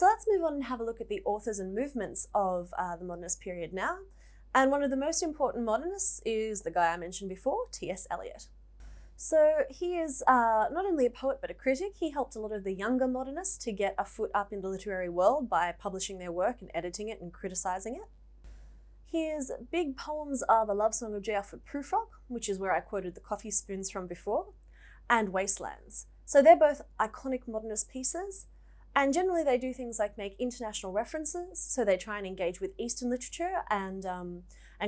So let's move on and have a look at the authors and movements of the modernist period now. And one of the most important modernists is the guy I mentioned before, T.S. Eliot. So he is not only a poet but a critic. He helped a lot of the younger modernists to get a foot up in the literary world by publishing their work and editing it and criticising it. His big poems are the Lovesong of J, Alfred Prufrock, which is where I quoted the coffee spoons from before, and Wastelands. So they're both iconic modernist pieces, and generally they do things like make international references, so they try and engage with Eastern literature and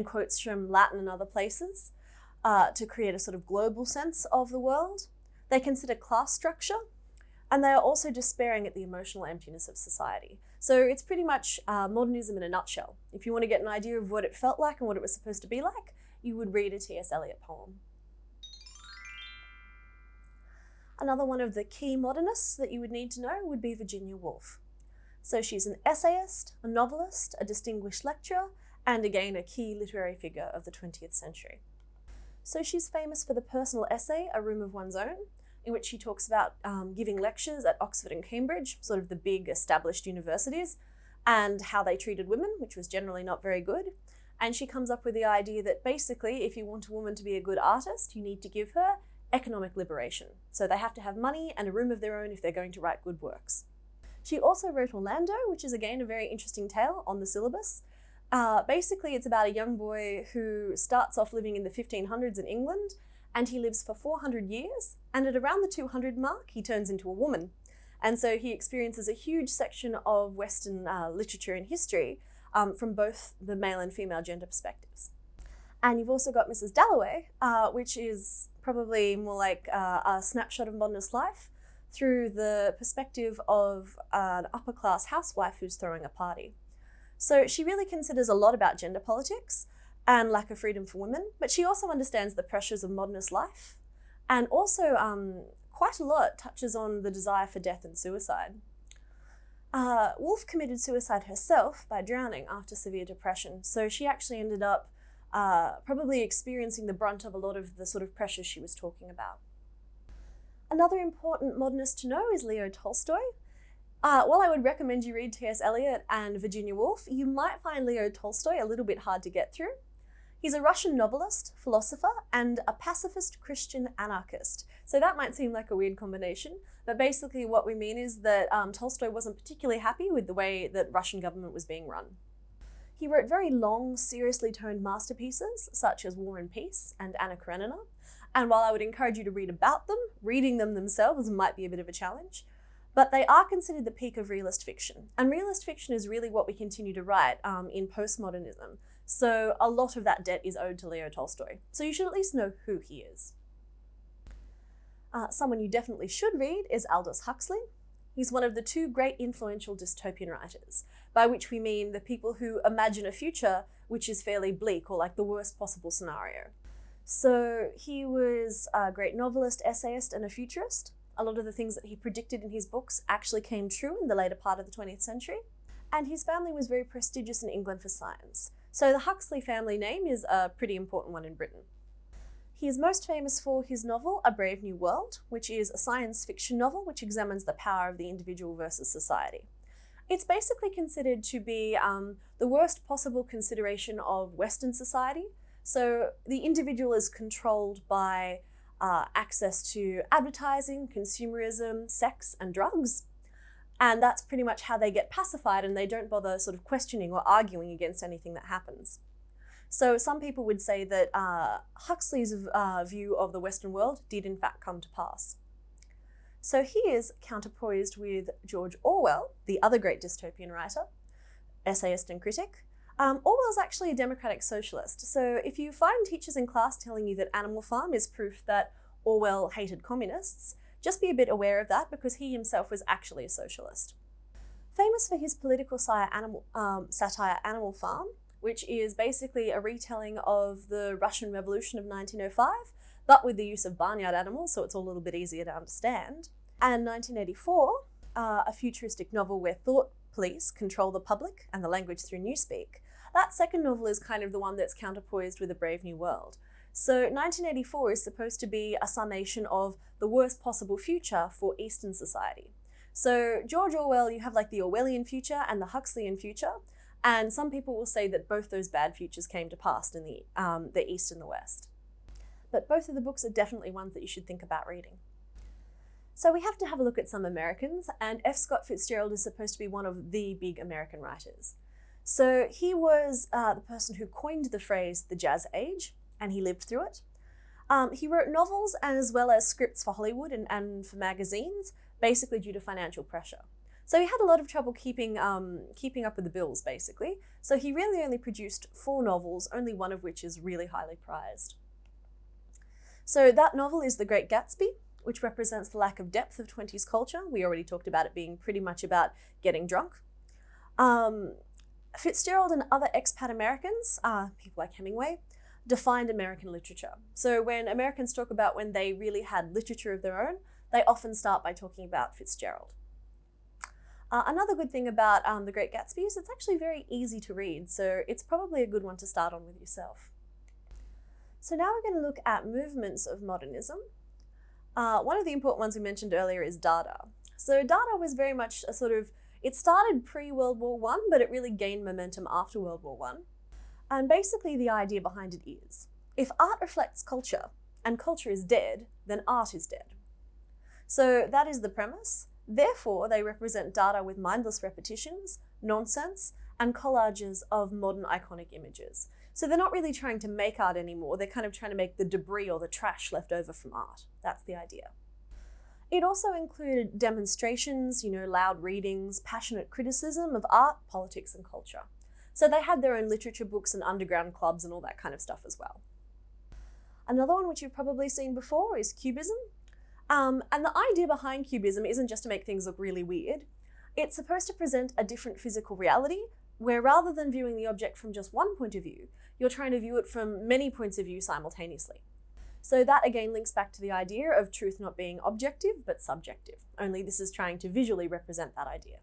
quotes from Latin and other places to create a sort of global sense of the world. They consider class structure, and they are also despairing at the emotional emptiness of society. So it's pretty much modernism in a nutshell. If you want to get an idea of what it felt like and what it was supposed to be like, you would read a T.S. Eliot poem. Another one of the key modernists that you would need to know would be Virginia Woolf. So she's an essayist, a novelist, a distinguished lecturer, and again, a key literary figure of the 20th century. So she's famous for the personal essay, A Room of One's Own, in which she talks about giving lectures at Oxford and Cambridge, sort of the big established universities, and how they treated women, which was generally not very good. And she comes up with the idea that basically, if you want a woman to be a good artist, you need to give her economic liberation. So they have to have money and a room of their own if they're going to write good works. She also wrote Orlando, which is again a very interesting tale on the syllabus. Basically, it's about a young boy who starts off living in the 1500s in England, and he lives for 400 years, and at around the 200 mark, he turns into a woman. And so he experiences a huge section of Western literature and history from both the male and female gender perspectives. And you've also got Mrs Dalloway, which is probably more like a snapshot of modernist life through the perspective of an upper-class housewife who's throwing a party. So she really considers a lot about gender politics and lack of freedom for women, but she also understands the pressures of modernist life, and also quite a lot touches on the desire for death and suicide. Woolf committed suicide herself by drowning after severe depression, so she actually ended up probably experiencing the brunt of a lot of the sort of pressures she was talking about. Another important modernist to know is Leo Tolstoy. While I would recommend you read T.S. Eliot and Virginia Woolf, you might find Leo Tolstoy a little bit hard to get through. He's a Russian novelist, philosopher, and a pacifist Christian anarchist. So that might seem like a weird combination, but basically what we mean is that Tolstoy wasn't particularly happy with the way that Russian government was being run. He wrote very long, seriously toned masterpieces, such as War and Peace and Anna Karenina, and while I would encourage you to read about them, reading them themselves might be a bit of a challenge, but they are considered the peak of realist fiction. And realist fiction is really what we continue to write in postmodernism. So a lot of that debt is owed to Leo Tolstoy. So you should at least know who he is. Someone you definitely should read is Aldous Huxley. He's one of the two great influential dystopian writers, by which we mean the people who imagine a future which is fairly bleak or like the worst possible scenario. So he was a great novelist, essayist, and a futurist. A lot of the things that he predicted in his books actually came true in the later part of the 20th century. And his family was very prestigious in England for science. So the Huxley family name is a pretty important one in Britain. He is most famous for his novel, A Brave New World, which is a science fiction novel which examines the power of the individual versus society. It's basically considered to be the worst possible consideration of Western society. So the individual is controlled by access to advertising, consumerism, sex, and drugs. And that's pretty much how they get pacified, and they don't bother sort of questioning or arguing against anything that happens. So some people would say that Huxley's view of the Western world did in fact come to pass. So he is counterpoised with George Orwell, the other great dystopian writer, essayist and critic. Orwell's actually a democratic socialist. So if you find teachers in class telling you that Animal Farm is proof that Orwell hated communists, just be a bit aware of that because he himself was actually a socialist. Famous for his political satire Animal Farm, which is basically a retelling of the Russian Revolution of 1905, but with the use of barnyard animals, so it's all a little bit easier to understand. And 1984, a futuristic novel where thought police control the public and the language through newspeak. That second novel is kind of the one that's counterpoised with A Brave New World. So 1984 is supposed to be a summation of the worst possible future for Eastern society. So George Orwell, you have like the Orwellian future and the Huxleyan future, and some people will say that both those bad futures came to pass in the East and the West. But both of the books are definitely ones that you should think about reading. So we have to have a look at some Americans, and F. Scott Fitzgerald is supposed to be one of the big American writers. So he was the person who coined the phrase the Jazz Age, and he lived through it. He wrote novels as well as scripts for Hollywood and for magazines, basically due to financial pressure. So he had a lot of trouble keeping up with the bills, basically. So he really only produced 4 novels, only one of which is really highly prized. So that novel is The Great Gatsby, which represents the lack of depth of 20s culture. We already talked about it being pretty much about getting drunk. Fitzgerald and other expat Americans, people like Hemingway, defined American literature. So when Americans talk about when they really had literature of their own, they often start by talking about Fitzgerald. Another good thing about The Great Gatsby is it's actually very easy to read, so it's probably a good one to start on with yourself. So now we're going to look at movements of modernism. One of the important ones we mentioned earlier is Dada. So Dada was very much a sort of, it started pre-World War I, but it really gained momentum after World War I. And basically the idea behind it is, if art reflects culture, and culture is dead, then art is dead. So that is the premise. Therefore, they represent Dada with mindless repetitions, nonsense, and collages of modern iconic images. So they're not really trying to make art anymore, they're kind of trying to make the debris or the trash left over from art. That's the idea. It also included demonstrations, loud readings, passionate criticism of art, politics, and culture. So they had their own literature books and underground clubs and all that kind of stuff as well. Another one which you've probably seen before is Cubism. And the idea behind Cubism isn't just to make things look really weird. It's supposed to present a different physical reality, where rather than viewing the object from just one point of view, you're trying to view it from many points of view simultaneously. So that again links back to the idea of truth not being objective, but subjective. Only this is trying to visually represent that idea.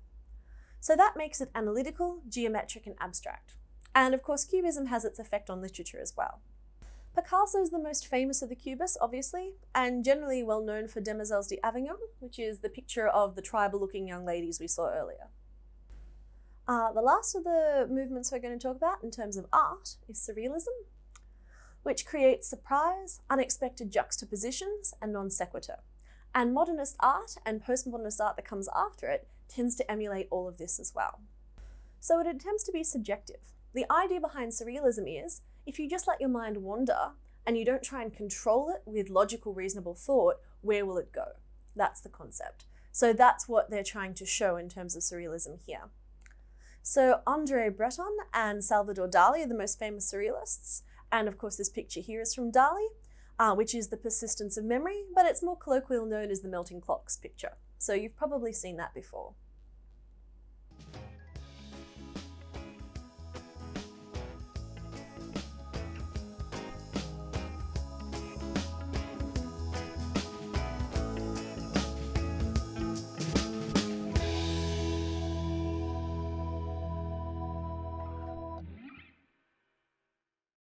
So that makes it analytical, geometric, and abstract. And of course, Cubism has its effect on literature as well. Picasso is the most famous of the Cubists, obviously, and generally well known for Demoiselles d'Avignon, which is the picture of the tribal-looking young ladies we saw earlier. The last of the movements we're going to talk about in terms of art is Surrealism, which creates surprise, unexpected juxtapositions, and non sequitur. And modernist art and postmodernist art that comes after it tends to emulate all of this as well. So it attempts to be subjective. The idea behind Surrealism is, if you just let your mind wander and you don't try and control it with logical, reasonable thought, where will it go? That's the concept. So that's what they're trying to show in terms of Surrealism here. So André Breton and Salvador Dali are the most famous Surrealists. And of course, this picture here is from Dali, which is the persistence of memory, but it's more colloquially known as the melting clocks picture. So you've probably seen that before.